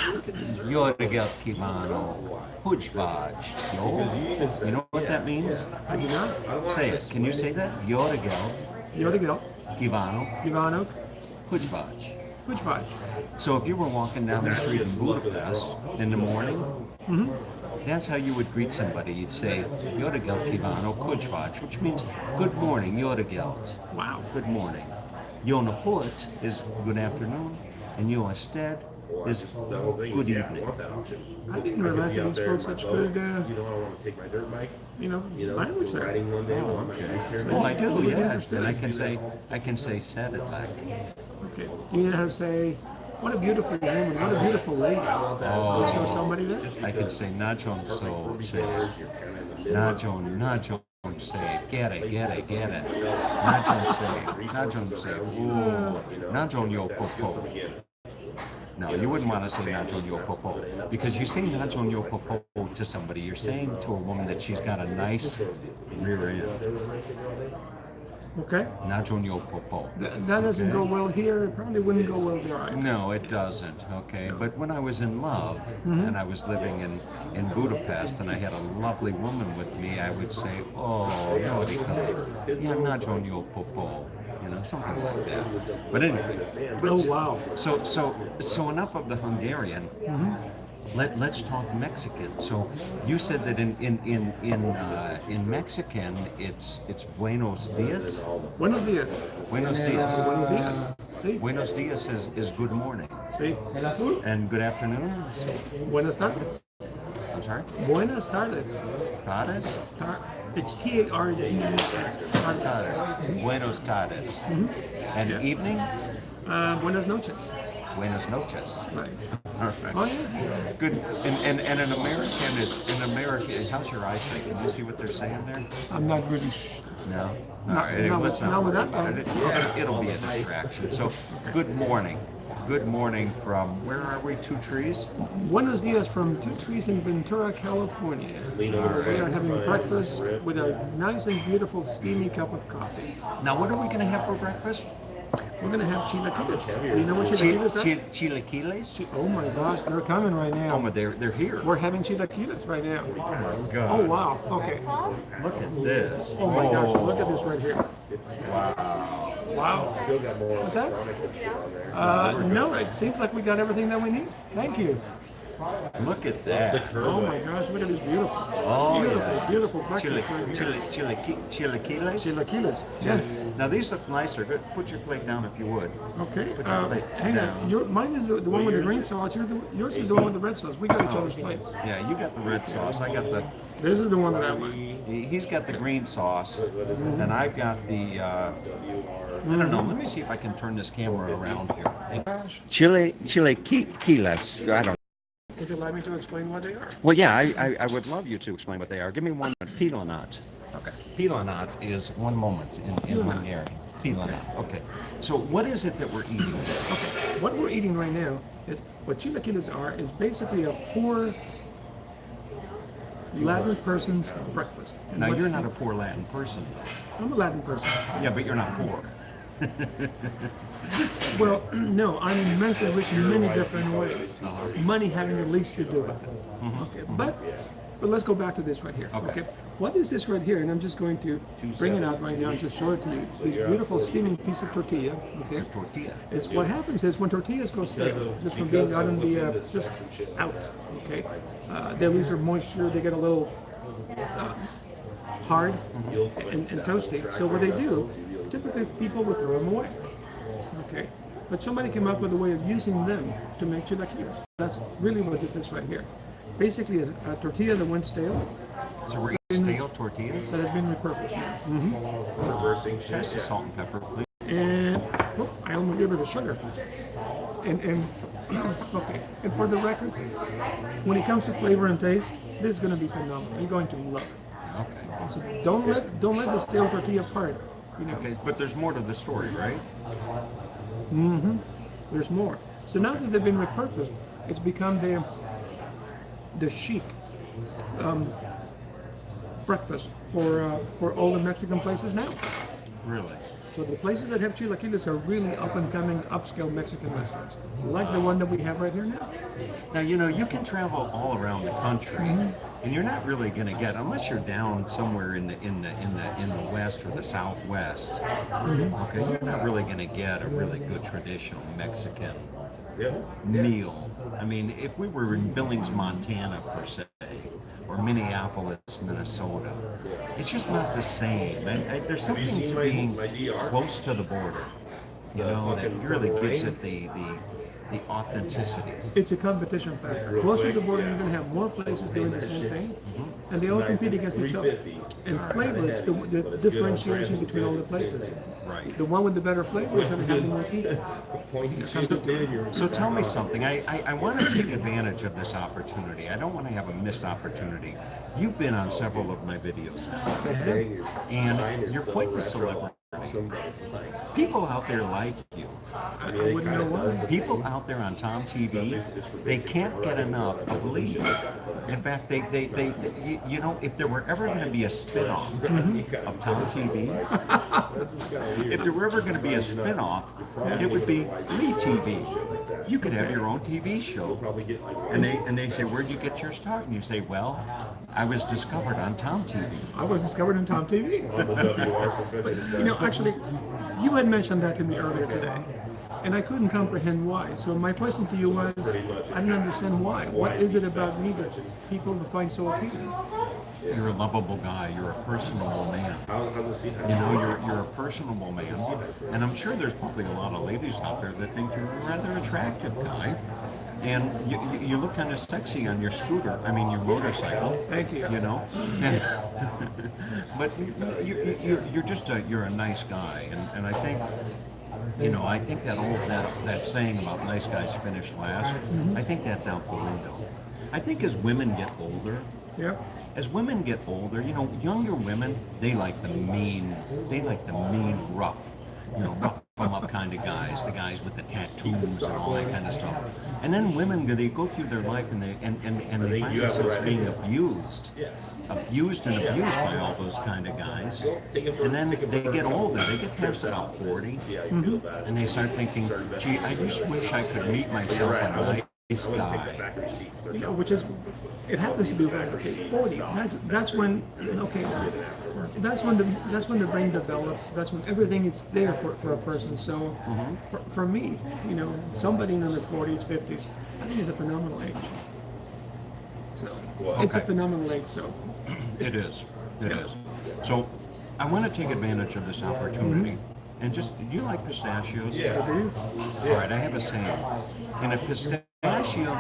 Yorgel Kivano, Hujvaj. You know what that means? I do not. Say it. Can you say that? Yorgel Yorgel, Kivano, Ivano, Hujvaj. Hujvaj. So if you were walking down the street in Budapest in the morning, that's how you would greet somebody. You'd say, Yorgel Kivano, Hujvaj, which means good morning, Yorgelt. Wow. Good morning. Yonaput is good afternoon, and Yoasted is good evening. I didn't realize that he spoke such good, language there. Oh, okay. Well, I do, yeah. And I can say Sadilak. Okay. Do you know how to say, what a beautiful woman, what a beautiful lady? Oh. Show somebody there? I can say Najon so say Najon say get it. Najon say ooh. Najon yo popo. No, you wouldn't want to say Najon yo popo because you say Najon yo popo to somebody, you're saying to a woman that she's got a nice rear end. Okay. Najon yo popo. That doesn't go well here. It probably wouldn't go well there either. No, it doesn't. Okay, but when I was in love and I was living in Budapest and I had a lovely woman with me, I would say, "Oh, yeah, Najon yo popo," something like that. But anyway. Oh wow. So enough of the Hungarian. Let's talk Mexican. So you said that in Mexican it's Buenos Dias. Buenos Dias. Buenos Dias. Buenos Dias. Sí. Buenos Dias is good morning. Sí. And good afternoon. Buenas tardes. I'm sorry. Buenas tardes. Tardes. It's Tardes. Tardes. Buenos tardes. And evening. Buenas noches. Buenas noches. Right. Perfect. Oh yeah. Good. And in American, how's your eyesight? Can you see what they're saying there? I'm not really No. Not with that. It'll be a distraction. So, good morning. Good morning from, where are we? Two Trees? Buenos Dias from Two Trees in Ventura, California. We are having breakfast with a nice and beautiful steamy cup of coffee. Now, what are we going to have for breakfast? We're going to have chilaquiles. Do you know what chilaquiles are? Chilaquiles? Oh my gosh, they're coming right now. Oh, but they're here. We're having chilaquiles right now. Oh my God. Oh wow, okay. Look at this. Oh my gosh, look at this right here. Wow. Wow. What's that? No, it seems like we got everything that we need. Thank you. Look at that. Oh my gosh, look at this beautiful. Oh, beautiful breakfast right here. Chilaquiles? Chilaquiles. Yeah. Now these look nicer. Good. Put your plate down if you would. Okay. Put your plate Hang down. on. Mine is the one with the green sauce. Yours is the one with the red sauce. We got each other's plates. Yeah, you got the red sauce. I got the. This is the one that I want. He's got the green sauce, and I've got the. I don't know. Let me see if I can turn this camera around here. Chilaquiles. I don't. Would you like me to explain what they are? Well, yeah, I would love you to explain what they are. Give me one. Pilanat. Okay. Pilanat is one moment in Hungarian. Pilanat. Okay. So what is it that we're eating? Okay. What we're eating right now is what chilaquiles are is basically a poor Latin person's breakfast. And Now you're not a poor Latin person. I'm a Latin person. Yeah, but you're not poor. Well, no, I'm immensely rich in many different ways. Money having the least to do with it. Okay, but let's go back to this right here. Okay. What is this right here? And I'm just going to bring it out right now and just show it to you. This beautiful steaming piece of tortilla. Okay. It's a tortilla. It's what happens is when tortillas go stale, just from being out in the just out. Okay. They lose their moisture. They get a little hard and toasty. So what they do, typically people would throw them away. Okay, but somebody came up with a way of using them to make chilaquiles. That's really what this is right here. Basically, a tortilla that went stale. So we're eating stale tortillas? That has been repurposed now. Reversing. Just the salt and pepper, please. And I almost gave her the sugar. And okay. And for the record, when it comes to flavor and taste, this is going to be phenomenal. You're going to love it. Okay. So don't let the stale tortilla part. Okay, but there's more to the story, right? There's more. So now that they've been repurposed, it's become the chic breakfast for all the Mexican places now. Really? So the places that have chilaquiles are really up and coming upscale Mexican restaurants, like the one that we have right here now. Now, you can travel all around the country, and you're not really going to get, unless you're down somewhere in the west or the southwest. Okay, you're not really going to get a really good traditional Mexican meal. I mean, if we were in Billings, Montana, per se, or Minneapolis, Minnesota, it's just not the same. There's something to being close to the border, that really gives it the authenticity. It's a competition factor. Closer to the border, you're going to have more places doing the same thing, and they all compete against each other. And flavor, it's the differentiation between all the places. Right. The one with the better flavor is going to have the more people. So tell me something. I want to take advantage of this opportunity. I don't want to have a missed opportunity. You've been on several of my videos now, and you're quite the celebrity. People out there like you. I wouldn't know why. People out there on Tom TV, they can't get enough of Lee. In fact, they if there were ever going to be a spin-off of Tom TV, if there were ever going to be a spin-off, it would be Lee TV. You could have your own TV show. And they say, where'd you get your start? And you say, well, I was discovered on Tom TV. I was discovered on Tom TV. Actually, you had mentioned that to me earlier today, and I couldn't comprehend why. So my question to you was, I didn't understand why. What is it about me that people find so appealing? You're a lovable guy. You're a personable man. You're a personable man, and I'm sure there's probably a lot of ladies out there that think you're a rather attractive guy. And you look kind of sexy on your scooter. I mean, your motorcycle. Thank you. But you're a nice guy, and I think. I think that saying about nice guys finish last, I think that's out the window. I think as women get older, as women get older, younger women, they like the mean, rough, rough them up kind of guys, the guys with the tattoos and all that kind of stuff. And then women, they go through their life and they find themselves being abused by all those kind of guys. And then they get older, they get past about 40, and they start thinking, gee, I just wish I could meet myself a nice guy. Which is, it happens to be right, 40. That's when the brain develops. That's when everything is there for a person. So for me, somebody in their 40s, 50s, I think is a phenomenal age. So it's a phenomenal age. So it is. It is. So I want to take advantage of this opportunity. And do you like pistachios? Yeah, I do. All right, I have a saying. In a pistachio,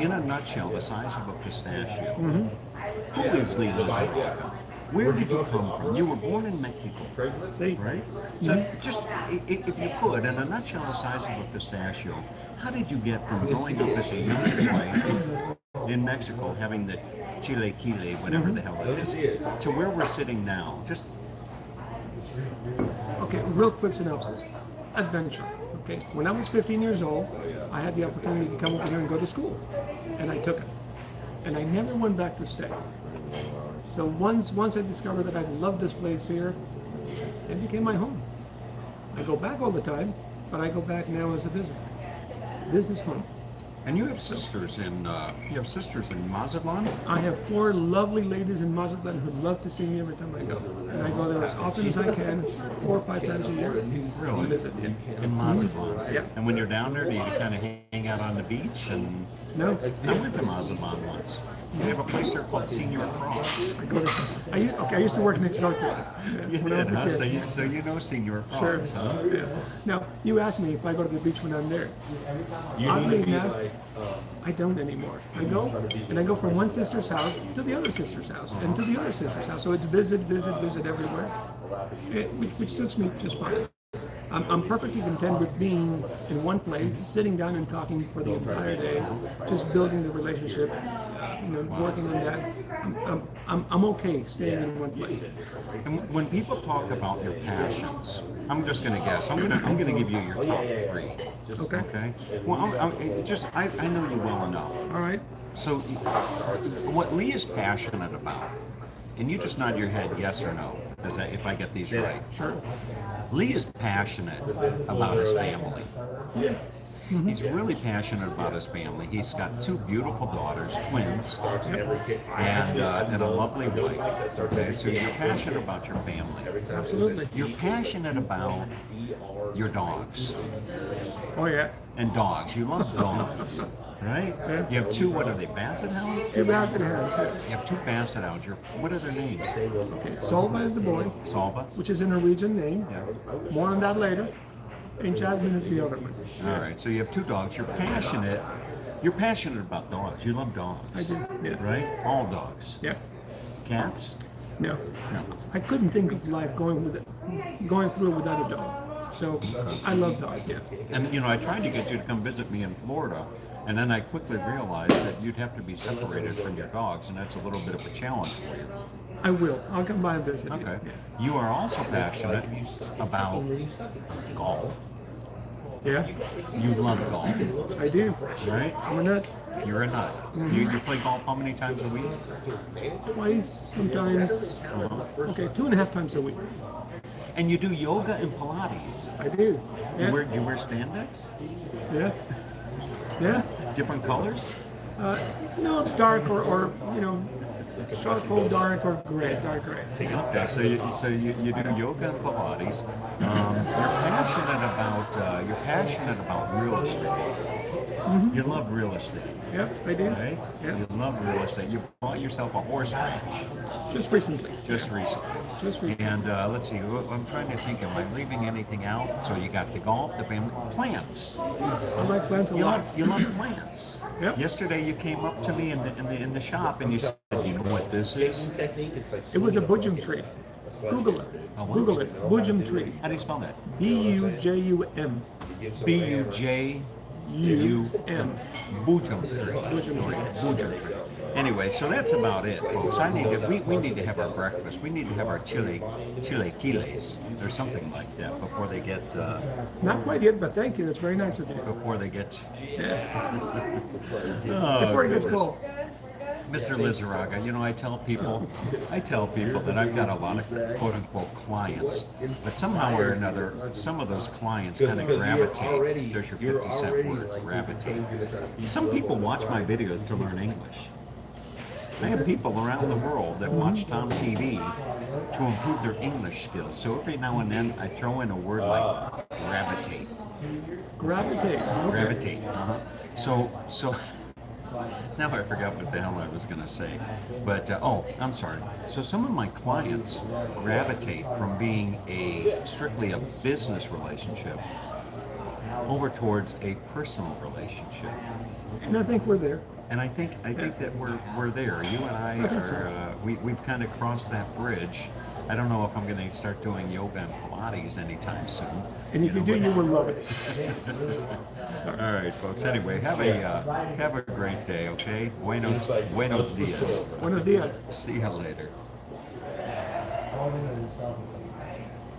in a nutshell, the size of a pistachio. Who is Lee Lizarraga? Where did you come from? You were born in Mexico, right? So just, if you could, in a nutshell, the size of a pistachio, how did you get from growing up as a young boy in Mexico, having the chilaquile, whatever the hell it is, to where we're sitting now? Just okay, real quick synopsis. Adventure. Okay, when I was 15 years old, I had the opportunity to come over here and go to school, and I took it, and I never went back to stay. So once I discovered that I loved this place here, it became my home. I go back all the time, but I go back now as a visitor. This is home. And you have sisters in Mazatlan? I have 4 lovely ladies in Mazatlan who love to see me every time I go. And I go there as often as I can, 4 or 5 times a year. Really? Visit. In Mazatlan? Yeah. And when you're down there, do you kind of hang out on the beach? And No. I went to Mazatlan once. We have a place there called Senior Cross. I used to work next door to it when I was a kid. So you know Senior Cross, Sure. huh? Yeah. Now, you asked me if I go to the beach when I'm there. Oddly enough, I don't anymore. I go from one sister's house to the other sister's house and to the other sister's house. So it's visit everywhere, which suits me just fine. I'm perfectly content with being in one place, sitting down and talking for the entire day, just building the relationship, working on that. I'm okay staying in one place. And when people talk about your passions, I'm just going to guess. I'm going to give you your top 3. Okay. Well, I know you well enough. All right. So, what Lee is passionate about, and you just nod your head yes or no. if I get these right. Sure. Lee is passionate about his family. Yeah. He's really passionate about his family. He's got 2 beautiful daughters, twins, and a lovely wife. Okay, so you're passionate about your family. Absolutely. You're passionate about your dogs. Oh yeah. And dogs. You love dogs, right? Yeah. You have 2, what are they, Basset Hounds? 2 basset hounds. You have 2 Basset Hounds. What are their names? Okay. Solva is the boy, Salva? which is a Norwegian name. Yeah. More on that later. And Jasmine is the other one. All right, so you have 2 dogs. You're passionate. You're passionate about dogs. You love dogs. I do. Yeah. Right? All dogs. Yeah. Cats? No. I couldn't think of life going through it without a dog. So I love dogs. Yeah. And you know, I tried to get you to come visit me in Florida, and then I quickly realized that you'd have to be separated from your dogs, and that's a little bit of a challenge for you. I will. I'll come by and visit. you. Okay. Yeah. You are also passionate about golf. Yeah. You love golf, I do. right? I'm a nut. You're a nut. You play golf how many times a week? Twice, sometimes. Okay, 2.5 times a week. And you do yoga and Pilates. I do. You Yeah. wear spandex? Yeah. Yeah. Different colors? No, dark or charcoal dark or gray, dark gray. Okay, so you do yoga and Pilates. You're passionate about real estate. You love real estate, Yeah, I do. right? Yeah. You love real estate. You bought yourself a horse ranch Just recently. just recently. Just recently. And let's see, I'm trying to think, am I leaving anything out? So you got the golf, the family, plants. I like plants a lot. You love plants. Yep. Yesterday you came up to me in the shop and you said, you know what this is? It was a bujum tree. Google it. A what? Google it. Bujum tree. How do you spell that? Bujum. Bujum. Bujum tree. Bujum tree. Anyway, so that's about it, folks. We need to have our breakfast. We need to have our chilaquiles or something like that before they get Not quite yet, but thank you. That's very nice of you. before they get. Before it gets cold. Mr. Lizarraga, you know, I tell people that I've got a lot of quote-unquote clients, but somehow or another, some of those clients kind of gravitate. There's your 50-cent word, gravitate. Some people watch my videos to learn English. I have people around the world that watch Tom TV to improve their English skills. So every now and then, I throw in a word like gravitate. Gravitate. Okay. Gravitate. So. Now I forgot what the hell I was going to say. But, I'm sorry. So some of my clients gravitate from being strictly a business relationship over towards a personal relationship. And I think we're there. And I think that we're there. You and I are, we've kind of crossed that bridge. I don't know if I'm going to start doing yoga and Pilates anytime soon. And if you do, you will love it. All right, folks. Anyway, have a great day. Okay. Buenos Dias. Buenos Dias. See you later.